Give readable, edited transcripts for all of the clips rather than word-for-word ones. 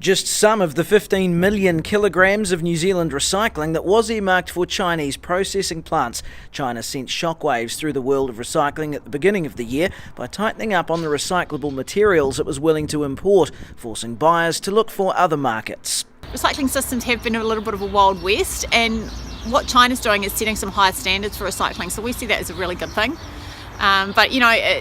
Just some of the 15 million kilograms of New Zealand recycling that was earmarked for Chinese processing plants. China sent shockwaves through the world of recycling at the beginning of the year by tightening up on the recyclable materials it was willing to import, forcing buyers to look for other markets. Recycling systems have been a little bit of a wild west, and what China's doing is setting some higher standards for recycling, so we see that as a really good thing. But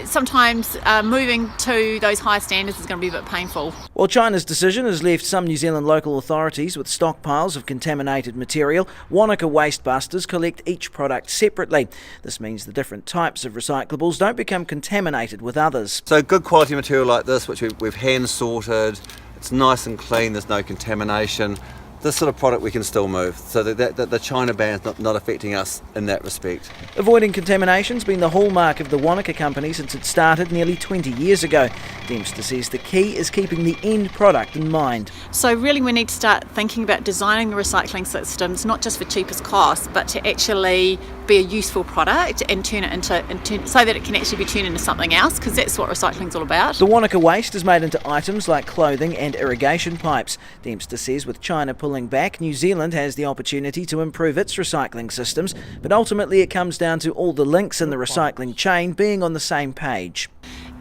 sometimes moving to those higher standards is going to be a bit painful. Well, China's decision has left some New Zealand local authorities with stockpiles of contaminated material. Wanaka waste busters collect each product separately. This means the different types of recyclables don't become contaminated with others. So good quality material like this, which we've hand sorted, it's nice and clean, there's no contamination. This sort of product we can still move, so that the China ban's not affecting us in that respect. Avoiding contamination's been the hallmark of the Wanaka company since it started nearly 20 years ago. Dempster says the key is keeping the end product in mind. So really we need to start thinking about designing the recycling systems not just for cheapest cost, but to actually be a useful product and turn it into so that it can actually be turned into something else, because that's what recycling's all about. The Wanaka waste is made into items like clothing and irrigation pipes. Dempster says with China pulling back, New Zealand has the opportunity to improve its recycling systems, but ultimately it comes down to all the links in the recycling chain being on the same page.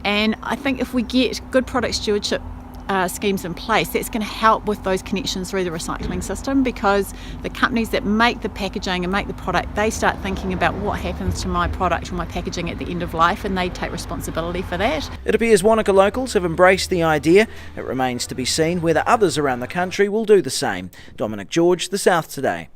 And I think if we get good product stewardship schemes in place, that's going to help with those connections through the recycling system, because the companies that make the packaging and make the product, they start thinking about what happens to my product or my packaging at the end of life, and they take responsibility for that. It appears Wanaka locals have embraced the idea. It remains to be seen whether others around the country will do the same. Dominic George, The South Today.